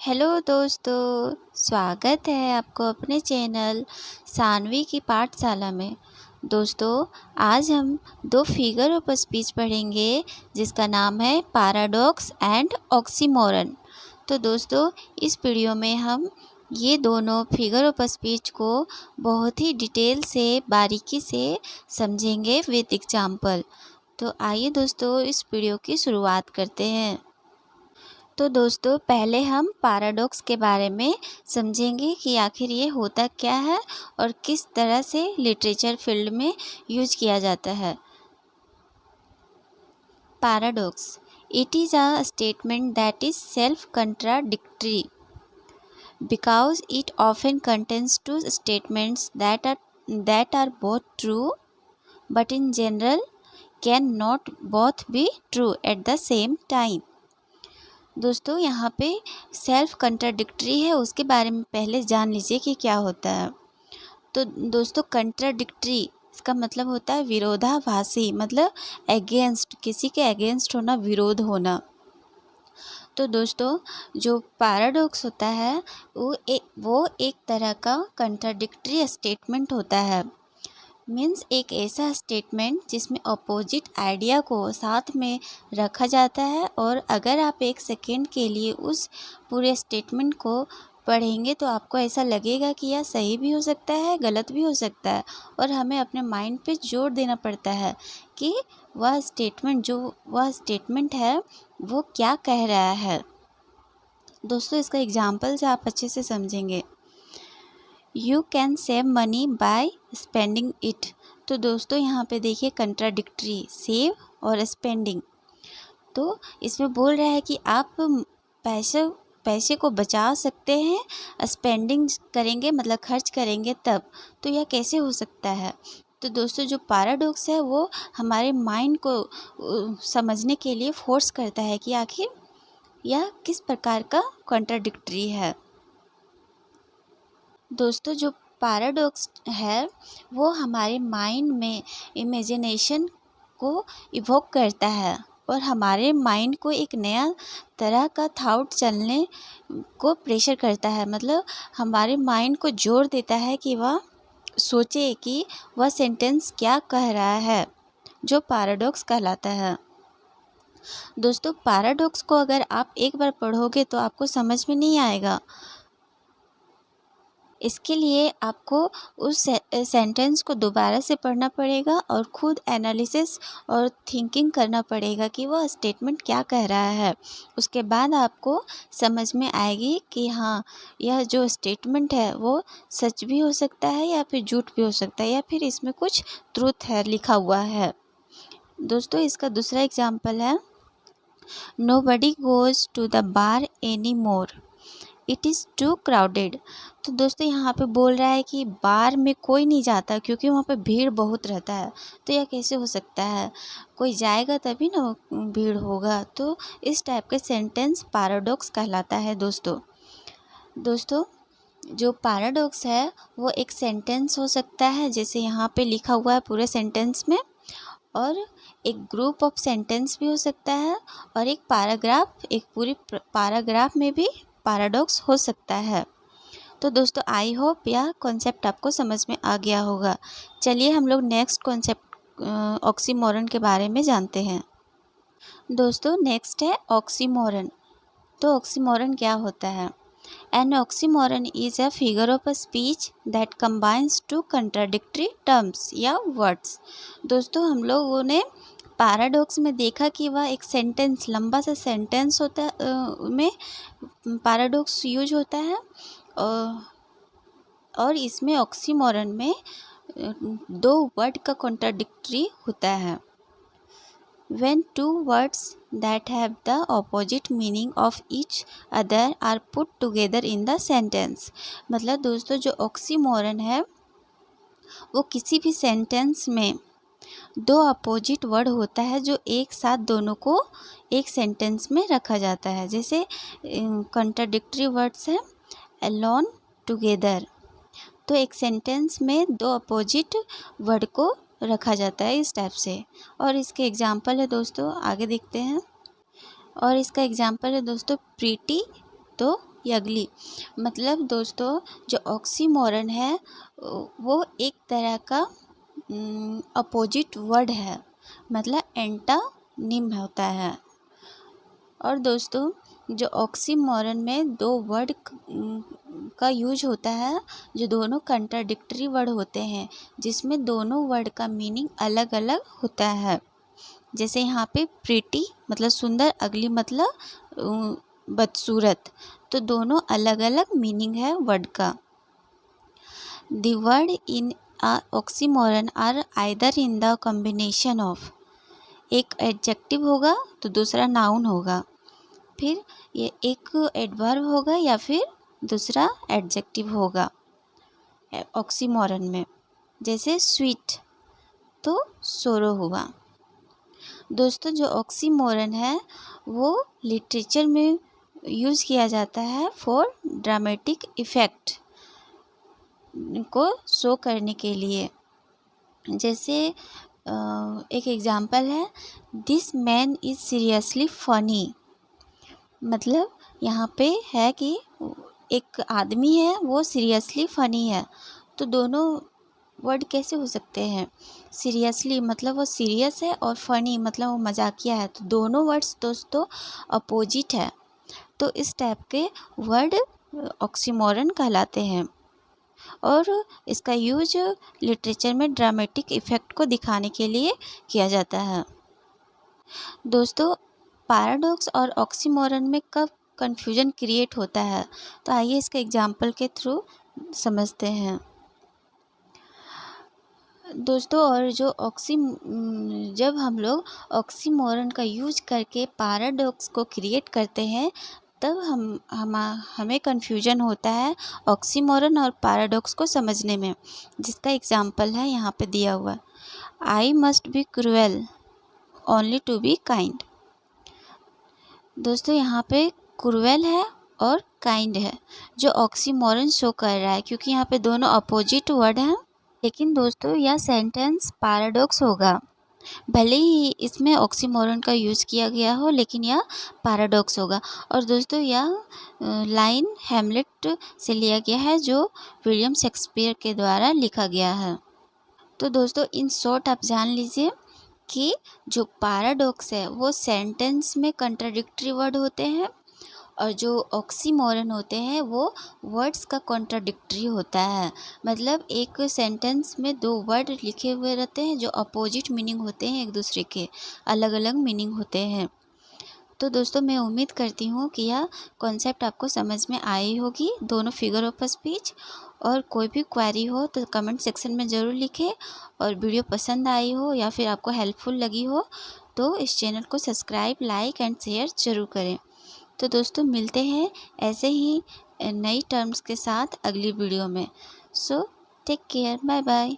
Hello दोस्तों, स्वागत है आपको अपने चैनल सानवी की पाठशाला में। दोस्तों, आज हम दो फिगर ऑफ स्पीच पढ़ेंगे जिसका नाम है पैराडॉक्स एंड ऑक्सीमोरन। तो दोस्तों, इस वीडियो में हम ये दोनों फिगर ऑफ स्पीच को बहुत ही डिटेल से बारीकी से समझेंगे विद एग्जाम्पल। तो आइए दोस्तों, इस वीडियो की शुरुआत करते हैं। तो दोस्तों, पहले हम पैराडॉक्स के बारे में समझेंगे कि आखिर ये होता क्या है और किस तरह से लिटरेचर फील्ड में यूज किया जाता है। Paradox, it is a statement that is self contradictory because it often contains two statements that are both true but in general cannot both be true at the same time। दोस्तों, यहाँ पे self contradictory है, उसके बारे में पहले जान लीजिए कि क्या होता है। तो दोस्तों, कंट्राडिक्टरी इसका मतलब होता है विरोधाभासी, मतलब अगेंस्ट, किसी के अगेंस्ट होना, विरोध होना। तो दोस्तों, जो पैराडॉक्स होता है वो एक तरह का कंट्राडिक्टरी स्टेटमेंट होता है। मीन्स एक ऐसा स्टेटमेंट जिसमें अपोजिट आइडिया को साथ में रखा जाता है, और अगर आप एक सेकेंड के लिए उस पूरे स्टेटमेंट को पढ़ेंगे तो आपको ऐसा लगेगा कि यह सही भी हो सकता है, गलत भी हो सकता है, और हमें अपने माइंड पे जोर देना पड़ता है कि वह स्टेटमेंट है वो क्या कह रहा है। दोस्तों, इसका एग्जाम्पल से आप अच्छे से समझेंगे। You can save money by spending it. तो दोस्तों, यहाँ पे देखिए कंट्राडिक्टरी, सेव और स्पेंडिंग। तो इसमें बोल रहा है कि आप पैसे को बचा सकते हैं, स्पेंडिंग करेंगे मतलब खर्च करेंगे तब। तो यह कैसे हो सकता है? तो दोस्तों, जो पैराडॉक्स है वो हमारे माइंड को समझने के लिए फोर्स करता है कि आखिर यह किस प्रकार का कॉन्ट्राडिक्टरी है। दोस्तों, जो पैराडॉक्स है वो हमारे माइंड में इमेजिनेशन को इवोक करता है और हमारे माइंड को एक नया तरह का थॉट चलने को प्रेशर करता है। मतलब हमारे माइंड को जोर देता है कि वह सोचे कि वह सेंटेंस क्या कह रहा है, जो पैराडॉक्स कहलाता है। दोस्तों, पैराडॉक्स को अगर आप एक बार पढ़ोगे तो आपको समझ में नहीं आएगा। इसके लिए आपको उस सेंटेंस को दोबारा से पढ़ना पड़ेगा और खुद एनालिसिस और थिंकिंग करना पड़ेगा कि वह स्टेटमेंट क्या कह रहा है। उसके बाद आपको समझ में आएगी कि हाँ, यह जो स्टेटमेंट है वो सच भी हो सकता है या फिर झूठ भी हो सकता है, या फिर इसमें कुछ ट्रुथ है लिखा हुआ है। दोस्तों, इसका दूसरा एग्जाम्पल है, nobody goes to the bar any more, it is too crowded. तो दोस्तों, यहाँ पे बोल रहा है कि बार में कोई नहीं जाता क्योंकि वहाँ पे भीड़ बहुत रहता है। तो यह कैसे हो सकता है? कोई जाएगा तभी ना भीड़ होगा। तो इस टाइप के सेंटेंस पैराडॉक्स कहलाता है। दोस्तों, जो पैराडॉक्स है वो एक सेंटेंस हो सकता है, जैसे यहाँ पे लिखा हुआ है पूरे सेंटेंस में, और एक ग्रुप ऑफ सेंटेंस भी हो सकता है, और एक पैराग्राफ, एक पूरी पैराग्राफ में भी पैराडॉक्स हो सकता है। तो दोस्तों, आई होप यह कॉन्सेप्ट आपको समझ में आ गया होगा। चलिए हम लोग नेक्स्ट कॉन्सेप्ट ऑक्सीमोरन के बारे में जानते हैं। दोस्तों, नेक्स्ट है ऑक्सीमोरन। तो ऑक्सीमोरन क्या होता है? An oxymoron is a figure of a speech that combines two contradictory terms या वर्ड्स। दोस्तों, हम लोगों ने पैराडॉक्स में देखा कि वह एक सेंटेंस, लंबा सा सेंटेंस होता है, में पैराडॉक्स यूज होता है, और इसमें ऑक्सीमोरन में दो वर्ड का कॉन्ट्राडिक्टरी होता है। When two words that have the opposite meaning of each other are put together in the sentence। मतलब दोस्तों, जो ऑक्सीमोरन है वो किसी भी सेंटेंस में दो अपोजिट वर्ड होता है जो एक साथ दोनों को एक सेंटेंस में रखा जाता है। जैसे कंट्राडिक्टरी वर्ड्स है अलोन, टुगेदर। तो एक सेंटेंस में दो अपोजिट वर्ड को रखा जाता है इस टाइप से। और इसके एग्जाम्पल है दोस्तों, आगे देखते हैं। और इसका एग्जाम्पल है दोस्तों प्रीटी, तो यगली। मतलब दोस्तों जो ऑक्सीमोरन है वो एक तरह का अपोजिट वर्ड है, मतलब एंटानिम होता है। और दोस्तों जो ऑक्सीमोरन में दो वर्ड का यूज होता है जो दोनों कंट्राडिक्टरी वर्ड होते हैं, जिसमें दोनों वर्ड का मीनिंग अलग अलग होता है। जैसे यहाँ पे प्रिटी मतलब सुंदर, अगली मतलब बदसूरत, तो दोनों अलग अलग मीनिंग है वर्ड का। The word in oxymoron are either in the combination of, एक एडजेक्टिव होगा तो दूसरा नाउन होगा, फिर ये एक एडवर्ब होगा या फिर दूसरा एडजेक्टिव होगा ऑक्सीमोरन में। जैसे स्वीट तो सोरो हुआ। दोस्तों जो ऑक्सीमोरन है वो लिटरेचर में यूज़ किया जाता है फॉर ड्रामेटिक इफ़ेक्ट को शो करने के लिए। जैसे एक एग्जांपल है, this man is seriously funny. मतलब यहाँ पे है कि एक आदमी है वो सीरियसली फ़नी है, तो दोनों वर्ड कैसे हो सकते हैं? सीरियसली मतलब वो सीरियस है और फ़नी मतलब वो मजाकिया है, तो दोनों वर्ड्स दोस्तों अपोजिट है, तो इस टाइप के वर्ड ऑक्सीमोरन कहलाते हैं। और इसका यूज लिटरेचर में ड्रामेटिक इफ़ेक्ट को दिखाने के लिए किया जाता है। दोस्तों पैराडॉक्स और ऑक्सीमोरन में कब कन्फ्यूजन क्रिएट होता है, तो आइए इसके एग्जाम्पल के थ्रू समझते हैं दोस्तों। और जो जब हम लोग ऑक्सीमोरन का यूज करके पैराडॉक्स को क्रिएट करते हैं तब हमें कन्फ्यूजन होता है ऑक्सीमोरन और पैराडॉक्स को समझने में, जिसका एग्जाम्पल है यहाँ पे दिया हुआ। I must be cruel only to be kind. दोस्तों यहाँ पे क्रूएल है और काइंड है जो ऑक्सीमोरन शो कर रहा है, क्योंकि यहाँ पे दोनों अपोजिट वर्ड हैं। लेकिन दोस्तों यह सेंटेंस पैराडॉक्स होगा, भले ही इसमें ऑक्सीमोरन का यूज़ किया गया हो लेकिन यह पैराडॉक्स होगा। और दोस्तों यह लाइन हैमलेट से लिया गया है जो विलियम शेक्सपियर के द्वारा लिखा गया है। तो दोस्तों इन शॉर्ट आप जान लीजिए कि जो पैराडॉक्स है वो सेंटेंस में कंट्राडिक्टरी वर्ड होते हैं, और जो ऑक्सीमोरन होते हैं वो वर्ड्स का कॉन्ट्राडिक्टरी होता है। मतलब एक सेंटेंस में दो वर्ड लिखे हुए रहते हैं जो अपोजिट मीनिंग होते हैं, एक दूसरे के अलग अलग मीनिंग होते हैं। तो दोस्तों मैं उम्मीद करती हूँ कि यह कॉन्सेप्ट आपको समझ में आई होगी, दोनों फिगर ऑफ स्पीच। और कोई भी क्वेरी हो तो कमेंट सेक्शन में ज़रूर लिखें, और वीडियो पसंद आई हो या फिर आपको हेल्पफुल लगी हो तो इस चैनल को सब्सक्राइब, लाइक एंड शेयर ज़रूर करें। तो दोस्तों मिलते हैं ऐसे ही नई टर्म्स के साथ अगली वीडियो में। So take care, bye bye.